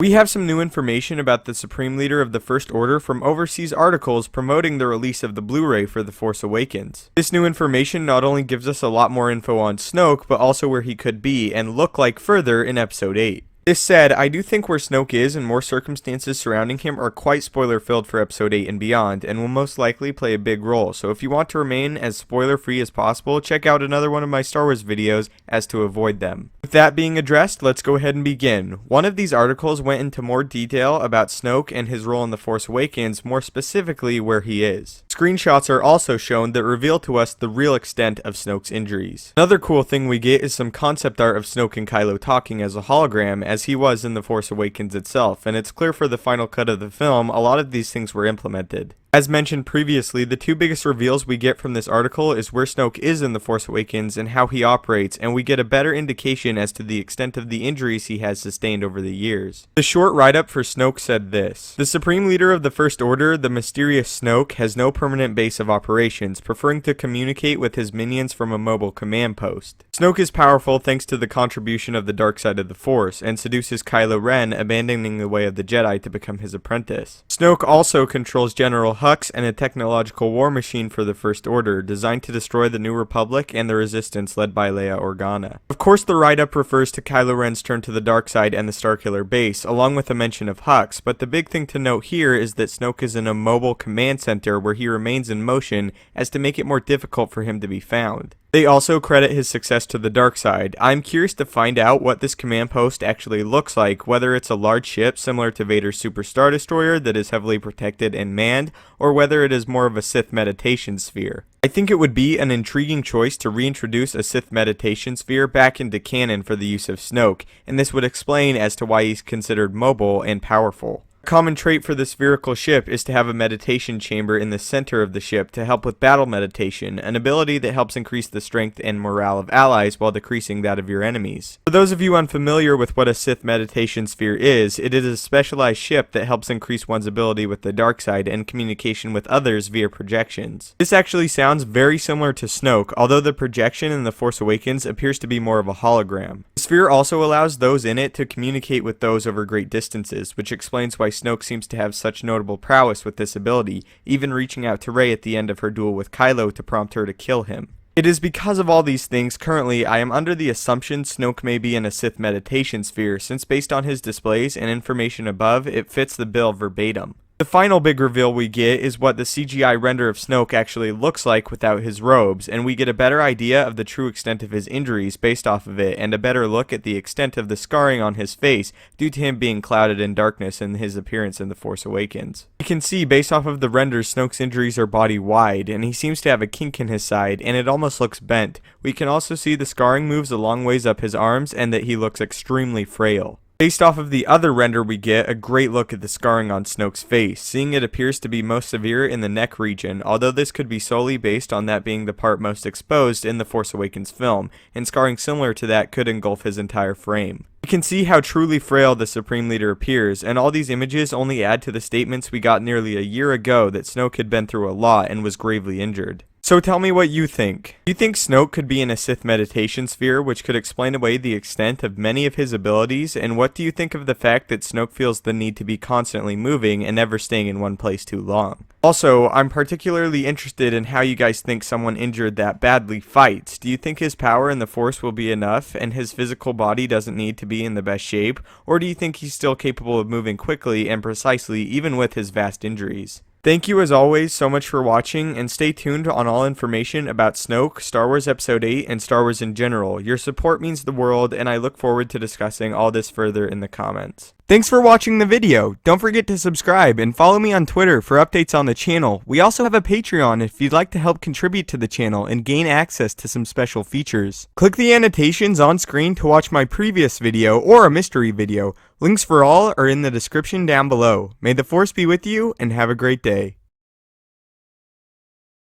We have some new information about the Supreme Leader of the First Order from overseas articles promoting the release of the Blu-ray for The Force Awakens. This new information not only gives us a lot more info on Snoke, but also where he could be and look like further in Episode 8. This said, I do think where Snoke is and more circumstances surrounding him are quite spoiler-filled for Episode 8 and beyond, and will most likely play a big role, so if you want to remain as spoiler-free as possible, check out another one of my Star Wars videos as to avoid them. With that being addressed, let's go ahead and begin. One of these articles went into more detail about Snoke and his role in The Force Awakens, more specifically where he is. Screenshots are also shown that reveal to us the real extent of Snoke's injuries. Another cool thing we get is some concept art of Snoke and Kylo talking as a hologram, as he was in The Force Awakens itself, and it's clear for the final cut of the film a lot of these things were implemented. As mentioned previously, the two biggest reveals we get from this article is where Snoke is in The Force Awakens and how he operates, and we get a better indication as to the extent of the injuries he has sustained over the years. The short write-up for Snoke said this: "The Supreme Leader of the First Order, the mysterious Snoke, has no permanent base of operations, preferring to communicate with his minions from a mobile command post. Snoke is powerful thanks to the contribution of the dark side of the Force, and seduces Kylo Ren, abandoning the way of the Jedi to become his apprentice. Snoke also controls General Hux and a technological war machine for the First Order, designed to destroy the New Republic and the Resistance led by Leia Organa." Of course, the write-up refers to Kylo Ren's turn to the dark side and the Starkiller base, along with a mention of Hux, but the big thing to note here is that Snoke is in a mobile command center where he remains in motion as to make it more difficult for him to be found. They also credit his success to the dark side. I'm curious to find out what this command post actually looks like, whether it's a large ship similar to Vader's Super Star Destroyer that is heavily protected and manned, or whether it is more of a Sith meditation sphere. I think it would be an intriguing choice to reintroduce a Sith meditation sphere back into canon for the use of Snoke, and this would explain as to why he's considered mobile and powerful. A common trait for the spherical ship is to have a meditation chamber in the center of the ship to help with battle meditation, an ability that helps increase the strength and morale of allies while decreasing that of your enemies. For those of you unfamiliar with what a Sith meditation sphere is, it is a specialized ship that helps increase one's ability with the dark side and communication with others via projections. This actually sounds very similar to Snoke, although the projection in The Force Awakens appears to be more of a hologram. The sphere also allows those in it to communicate with those over great distances, which explains why Snoke seems to have such notable prowess with this ability, even reaching out to Rey at the end of her duel with Kylo to prompt her to kill him. It is because of all these things currently I am under the assumption Snoke may be in a Sith meditation sphere, since based on his displays and information above, it fits the bill verbatim. The final big reveal we get is what the CGI render of Snoke actually looks like without his robes, and we get a better idea of the true extent of his injuries based off of it, and a better look at the extent of the scarring on his face due to him being clouded in darkness in his appearance in The Force Awakens. You can see based off of the renders Snoke's injuries are body wide, and he seems to have a kink in his side, and it almost looks bent. We can also see the scarring moves a long ways up his arms, and that he looks extremely frail. Based off of the other render we get a great look at the scarring on Snoke's face, seeing it appears to be most severe in the neck region, although this could be solely based on that being the part most exposed in the Force Awakens film, and scarring similar to that could engulf his entire frame. You can see how truly frail the Supreme Leader appears, and all these images only add to the statements we got nearly a year ago that Snoke had been through a lot and was gravely injured. So tell me what you think. Do you think Snoke could be in a Sith meditation sphere, which could explain away the extent of many of his abilities, and what do you think of the fact that Snoke feels the need to be constantly moving and never staying in one place too long? Also, I'm particularly interested in how you guys think someone injured that badly fights. Do you think his power in the Force will be enough, and his physical body doesn't need to be in the best shape, or do you think he's still capable of moving quickly and precisely even with his vast injuries? Thank you as always so much for watching, and stay tuned on all information about Snoke, Star Wars Episode 8, and Star Wars in general. Your support means the world, and I look forward to discussing all this further in the comments. Thanks for watching the video. Don't forget to subscribe and follow me on Twitter for updates on the channel. We also have a Patreon if you'd like to help contribute to the channel and gain access to some special features. Click the annotations on screen to watch my previous video or a mystery video. Links for all are in the description down below. May the Force be with you, and have a great day.